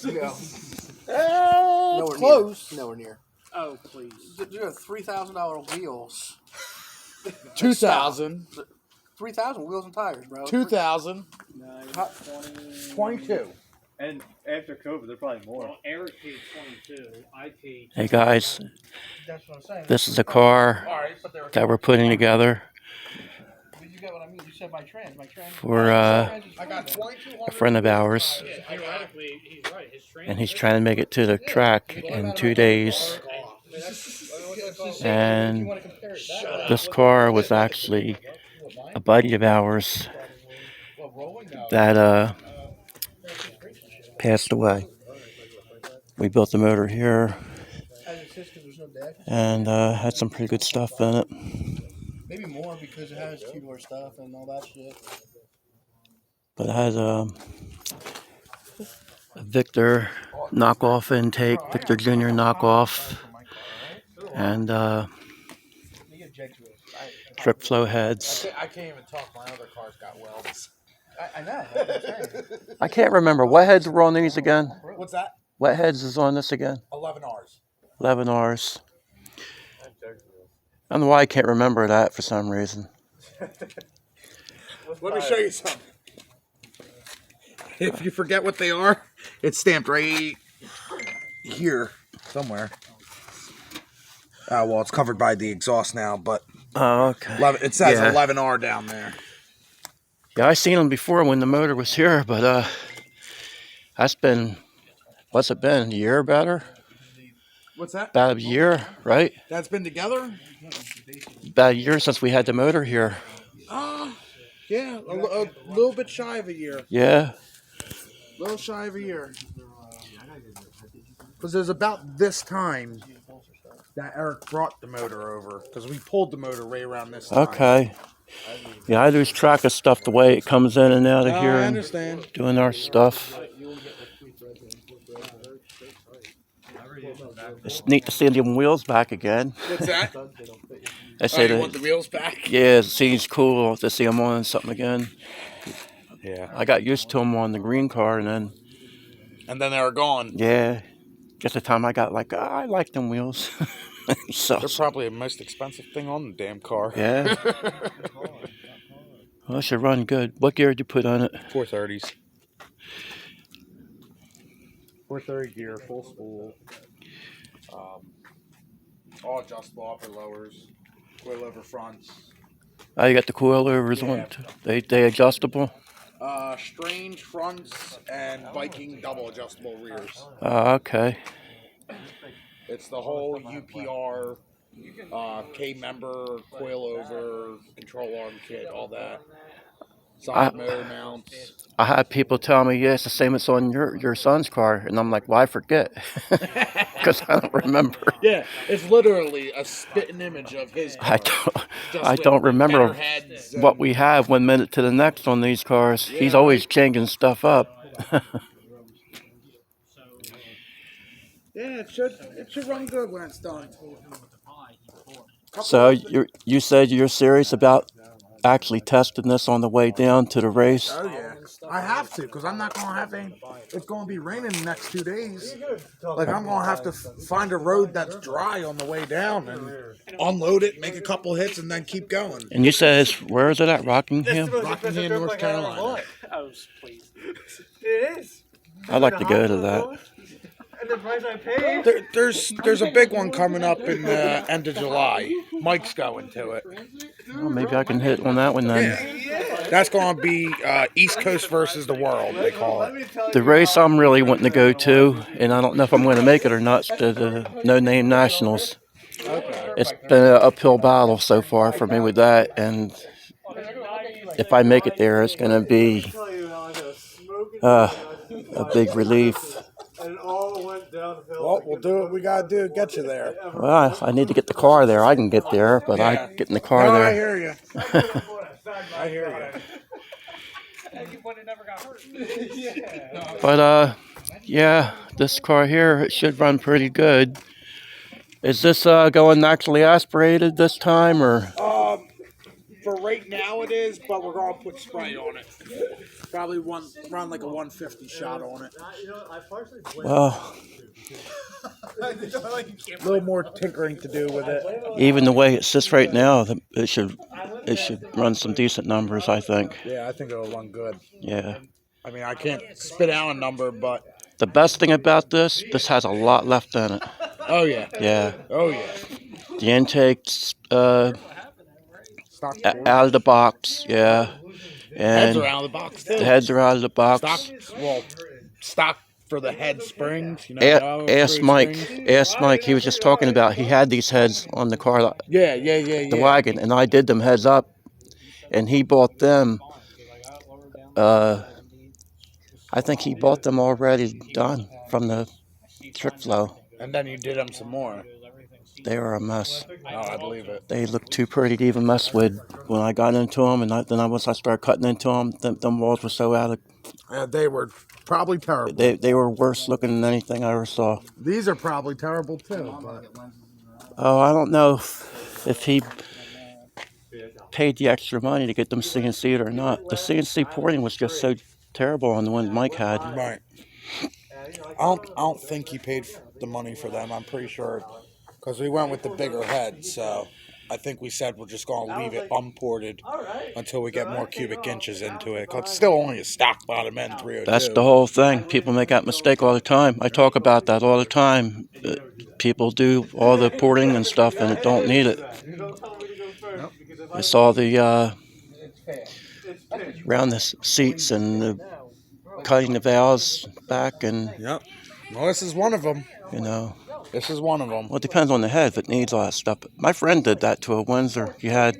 Yeah. Nowhere close. Nowhere near. Oh, please. You have $3,000 wheels. 2,000. 3,000 wheels and tires, bro. 2,000. 20. 22. And after COVID, they're probably more. Well, Eric paid 22. I paid. Hey guys, That's what I'm saying. this is the car Alright, but they were. that we're putting together You get what I mean? You said my trans. for I got 22. a friend of ours, Theoretically, he's right. His train. and he's trying to make it to the track in 2 days. And this car was actually a buddy of ours that passed away. We built the motor here and had some pretty good stuff in it. Maybe more because it has two-door stuff and all that shit. But it has a Victor knockoff intake, Victor Jr. knockoff, and drip flow heads. I can't even talk. My other car's got welds. I know. That's what I'm saying. I can't remember. What heads were on these again? What's that? What heads is on this again? 11 R's. 11 R's. I don't know why I can't remember that for some reason. Let me show you something. If you forget what they are, it's stamped right here somewhere. Well, it's covered by the exhaust now, but Oh, okay. it says Yeah. 11R down there. Yeah, I seen them before when the motor was here, but that's been, what's it been, a year better? What's that? About a year, right? That's been together? About a year since we had the motor here. Yeah, a little bit shy of a year. Yeah. A little shy of a year. Because it was about this time that Eric brought the motor over. Because we pulled the motor right around this time. Okay. Yeah, I lose track of stuff the way it comes in and out of No, here I and understand. doing our stuff. It's neat to see them wheels back again. What's that? I say You that, want the wheels back? yeah, it seems cool to see them on something again. Yeah. I got used to them on the green car, and then, And then they were gone. yeah, just the time I got like, I like them wheels. So, They're probably the most expensive thing on the damn car. yeah. Well, it should run good. What gear did you put on it? 430s. 430 gear, full spool. All adjustable upper lowers, coilover fronts. Oh, you got the coilovers on it. They adjustable? Strange fronts and Viking double adjustable rears. Okay. It's the whole UPR, K-member, coilover, control arm kit, all that. Side motor mounts. I had people tell me, yeah, it's the same as on your son's car. And I'm like, well, I forget. Because I don't remember. Yeah, it's literally a spitting image of his car. I don't remember what we have 1 minute to the next on these cars. He's always changing stuff up. Yeah, it should run good when it's done. So you said you're serious about actually testing this on the way down to the race? Oh yeah, I have to because I'm not gonna have any. It's gonna be raining the next 2 days. Like I'm gonna have to find a road that's dry on the way down and unload it, make a couple hits, and then keep going. And you said where is it at? Rockingham? Rockingham, North Carolina. Oh, please. It is. I'd like to go to that. And the price I paid. There's a big one coming up in the end of July. Mike's going to it. Well, maybe I can hit on that one then. That's going to be East Coast versus the world, they call it. The race I'm really wanting to go to, and I don't know if I'm going to make it or not, is the No Name Nationals. It's been an uphill battle so far for me with that, and if I make it there, it's going to be a big relief. Well, we'll do what we got to do to get you there. Well, I need to get the car there. I can get there, but I get in the car No, I there. hear you. I hear you. But yeah, this car here, it should run pretty good. Is this going naturally aspirated this time, or? For right now it is, but we're going to put spray on it. Probably run like a 150 shot on it. Well, A little more tinkering to do with it. even the way it sits right now, it should run some decent numbers, I think. Yeah, I think it'll run good. Yeah. I mean, I can't spit out a number, but The best thing about this has a lot left in it. oh yeah, Yeah. oh yeah. The intake's Stock out of the box, yeah. heads And are out of the box too. the heads are out of the box. Stock for the head springs. You know, Ask Mike. Ask Mike. He was just talking about he had these heads on the car, Yeah. the wagon, and I did them heads up, and he bought them. I think he bought them already done from the Trick Flow. And then you did them some more. They were a mess. Oh, I believe it. They looked too pretty to even mess with when I got into them, and once I started cutting into them, them walls were so out of. They were probably terrible. They were worse looking than anything I ever saw. These are probably terrible too. But Oh, I don't know if he paid the extra money to get them CNC'd or not. The CNC porting was just so terrible on the one Mike had. right. I don't think he paid the money for them. I'm pretty sure because we went with the bigger head. So I think we said we're just going to leave it unported until we get more cubic inches into it. 'Cause it's still only a stock bottom end 302. That's the whole thing. People make that mistake all the time. I talk about that all the time. People do all the porting and stuff and it don't need it. It's all the around the seats and the cutting the valves back, and Yep. Well, this is one of them. you know, This is one of them. well, it depends on the head if it needs all that stuff. My friend did that to a Windsor. He had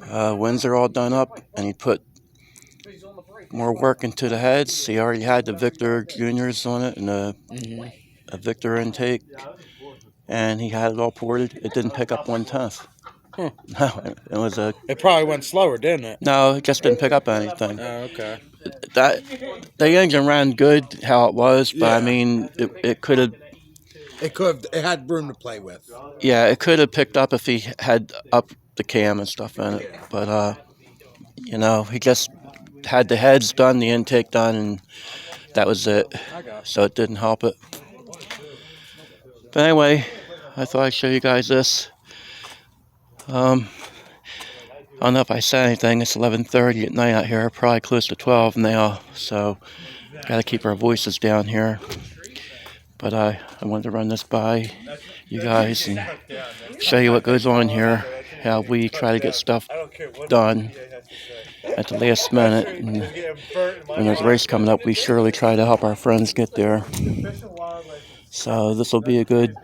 Windsor all done up, and he put more work into the heads. He already had the Victor Juniors on it and a Victor intake, and he had it all ported. It didn't pick up 1/10. Huh. No, it was a It probably went slower, didn't it? no. It just didn't pick up anything. Oh, okay. That the engine ran good how it was, but I Yeah. mean, it could have. It had room to play with. Yeah, it could have picked up if he had up the cam and stuff in it. But you know, he just had the heads done, the intake done, and that was it. So it didn't help it. But anyway, I thought I'd show you guys this. I don't know if I said anything. It's 11:30 at night out here. Probably close to 12 now. So got to keep our voices down here. But I wanted to run this by you guys and show you what goes on here. How we try to get stuff done at the last minute. And when there's a race coming up, we surely try to help our friends get there. So this will be a good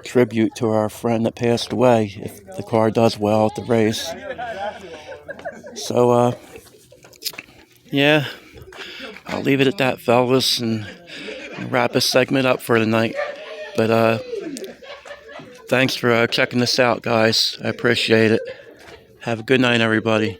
tribute to our friend that passed away if the car does well at the race. So, yeah, I'll leave it at that, fellas, and wrap this segment up for tonight. But thanks for checking this out, guys. I appreciate it. Have a good night, everybody.